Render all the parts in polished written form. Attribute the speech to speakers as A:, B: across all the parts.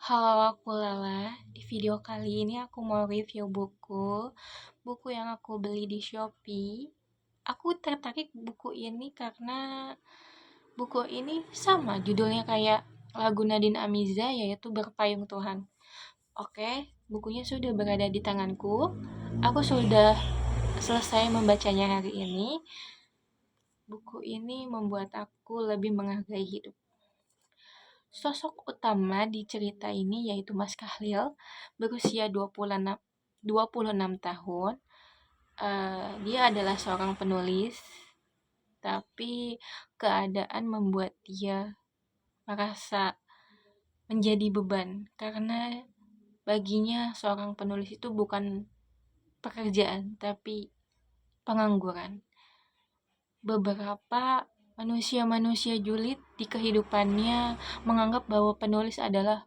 A: Halo, aku Lala. Di video kali ini aku mau review buku yang aku beli di Shopee. Aku tertarik buku ini karena buku ini sama judulnya kayak lagu Nadine Amiza, yaitu Berpayung Tuhan. Oke, bukunya sudah berada di tanganku. Aku sudah selesai membacanya hari ini. Buku ini membuat aku lebih menghargai hidup. Sosok utama di cerita ini yaitu Mas Kahlil, berusia 26 tahun. Dia adalah seorang penulis, tapi keadaan membuat dia merasa menjadi beban karena baginya seorang penulis itu bukan pekerjaan, tapi pengangguran. Beberapa manusia-manusia julid di kehidupannya menganggap bahwa penulis adalah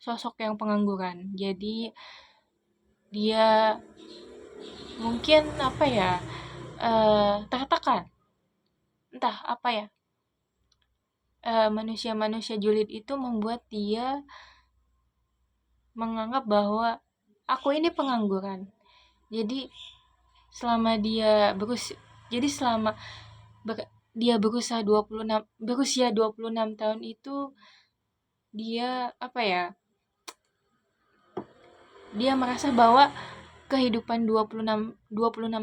A: sosok yang pengangguran. Jadi dia mungkin tertekan, entah apa ya. Manusia-manusia julid itu membuat dia menganggap bahwa aku ini pengangguran. Jadi selama dia berusia jadi selama dia berusia 26 tahun itu dia dia merasa bahwa kehidupan 26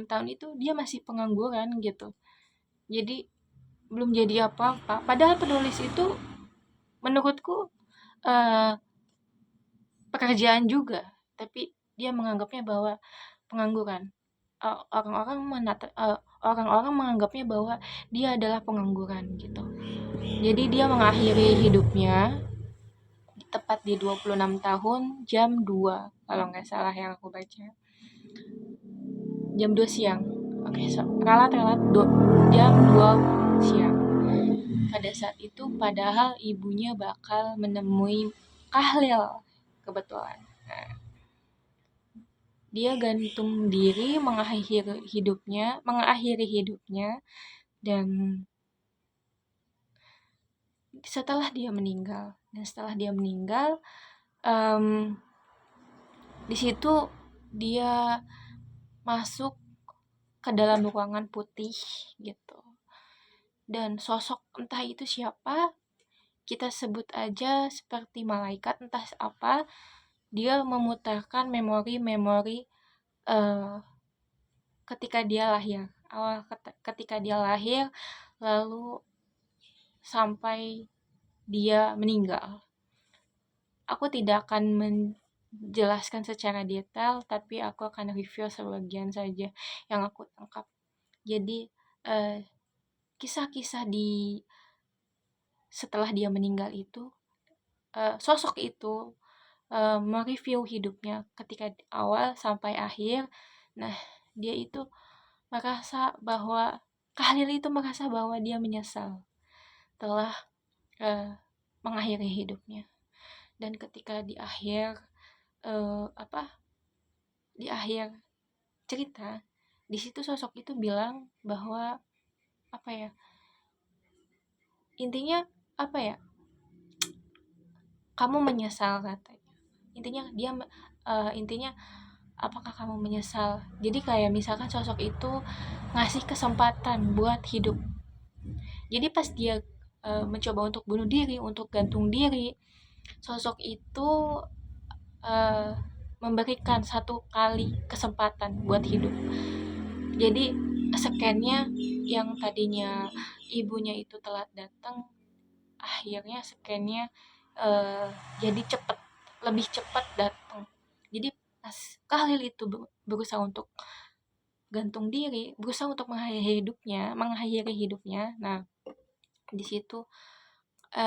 A: tahun itu dia masih pengangguran gitu. Jadi belum jadi apa-apa. Padahal penulis itu menurutku eh, pekerjaan juga, tapi dia menganggapnya bahwa pengangguran. Orang-orang menganggapnya bahwa dia adalah pengangguran gitu. Jadi dia mengakhiri hidupnya tepat di 26 tahun jam 2 kalau nggak salah yang aku baca. Jam 2 siang. Oke, ralat-ralat jam 2 siang. Pada saat itu padahal ibunya bakal menemui Kahlil kebetulan. Nah, dia gantung diri mengakhiri hidupnya dan setelah dia meninggal di situ dia masuk ke dalam ruangan putih gitu. Dan sosok entah itu siapa, kita sebut aja seperti malaikat entah apa, dia memutarkan memori-memori uh, ketika dia lahir. Ketika dia lahir lalu sampai dia meninggal. Aku tidak akan menjelaskan secara detail, tapi aku akan review sebagian saja yang aku tangkap. Jadi kisah-kisah di setelah dia meninggal itu, sosok itu mereview hidupnya ketika awal sampai akhir. Nah, dia itu Kahlil itu merasa bahwa dia menyesal telah mengakhiri hidupnya. Dan ketika eh, apa di akhir cerita, di situ sosok itu bilang bahwa intinya kamu menyesal katanya. Intinya apakah kamu menyesal? Jadi kayak misalkan sosok itu ngasih kesempatan buat hidup. Jadi pas dia mencoba untuk bunuh diri, untuk gantung diri, sosok itu uh, memberikan satu kali kesempatan buat hidup. Jadi scan-nya yang tadinya ibunya itu telat datang, akhirnya scan-nya jadi lebih cepat datang. Jadi pas Kahlil itu berusaha untuk gantung diri, berusaha untuk mengakhiri hidupnya. Nah, di situ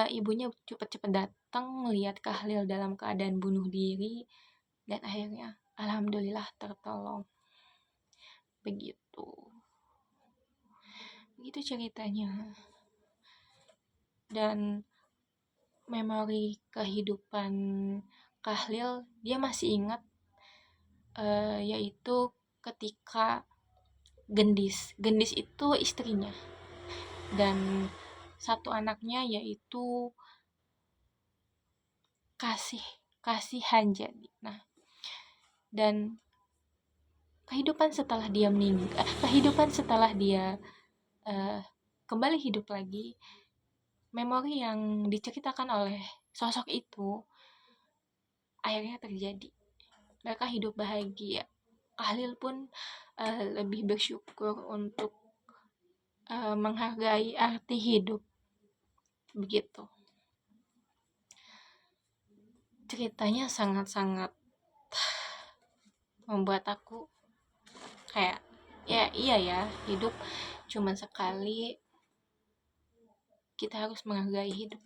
A: ibunya cepat-cepat datang melihat Kahlil dalam keadaan bunuh diri dan akhirnya alhamdulillah tertolong. Begitu. Begitu ceritanya. Dan memori kehidupan Kahlil dia masih ingat, yaitu ketika Gendis itu istrinya dan satu anaknya yaitu Kasih. kasihan jadi. Nah, dan kehidupan setelah dia meninggal, kehidupan setelah dia kembali hidup lagi, memori yang diceritakan oleh sosok itu akhirnya terjadi. Mereka hidup bahagia. Khalil pun lebih bersyukur untuk menghargai arti hidup. Begitu. Ceritanya sangat-sangat membuat aku kayak, ya iya ya, hidup cuma sekali, kita harus menghargai hidup.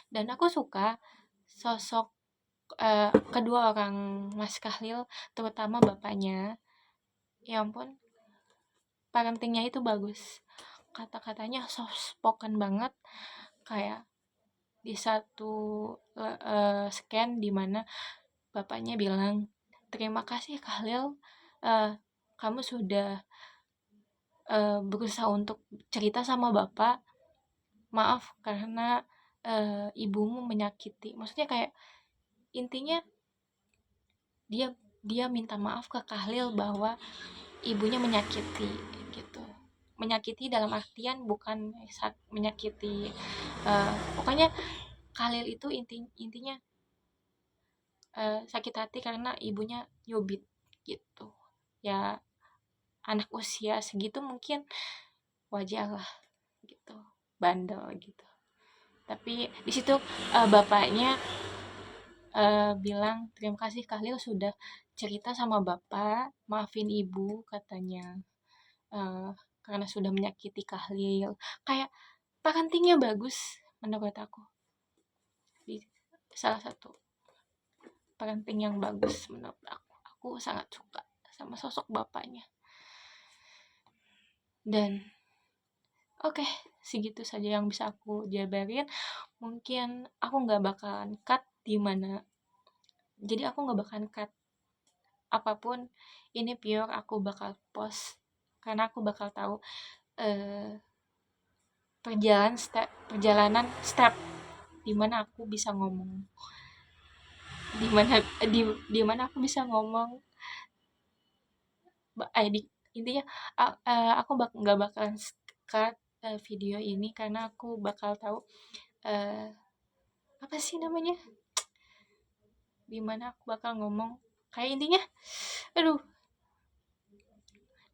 A: Dan aku suka sosok kedua orang Mas Khalil, terutama bapaknya. Ya ampun, parentingnya itu bagus. Kata-katanya soft spoken banget, kayak di satu scan di mana bapaknya bilang, terima kasih Khalil, kamu sudah berusaha untuk cerita sama bapak, maaf karena ibumu menyakiti. Maksudnya kayak intinya dia minta maaf ke Khalil bahwa ibunya menyakiti gitu. Menyakiti dalam artian bukan menyakiti, pokoknya Khalil itu intinya sakit hati karena ibunya nyubit gitu. Ya anak usia segitu mungkin wajar lah gitu, bandel gitu. Tapi di situ bapaknya bilang, terima kasih Khalil sudah cerita sama bapak, maafin ibu katanya, karena sudah menyakiti Khalil. Kayak parentingnya bagus menurut aku. Salah satu parenting yang bagus menurut aku. Aku sangat suka sama sosok bapaknya. Dan oke, segitu saja yang bisa aku jabarin. Mungkin aku nggak bakalan cut di mana. Jadi aku nggak bakalan cut apapun. Ini pure aku bakal post karena aku bakal tahu perjalanan step di mana aku bisa ngomong. Di mana aku bisa ngomong. Intinya aku nggak bakalan cut video ini karena aku bakal tahu apa sih namanya, dimana aku bakal ngomong kayak intinya, aduh,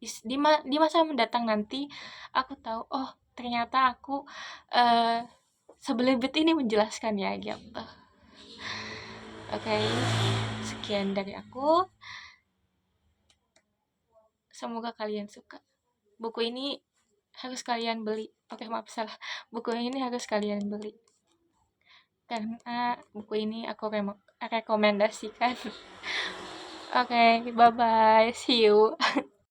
A: di masa mendatang nanti aku tahu, oh ternyata aku sebelibet ini menjelaskan ya gitu. Oke, sekian dari aku, semoga kalian suka. Buku ini harus kalian beli. Oke, maaf salah, buku ini harus kalian beli karena buku ini aku rekomendasikan. Oke, bye bye, see you.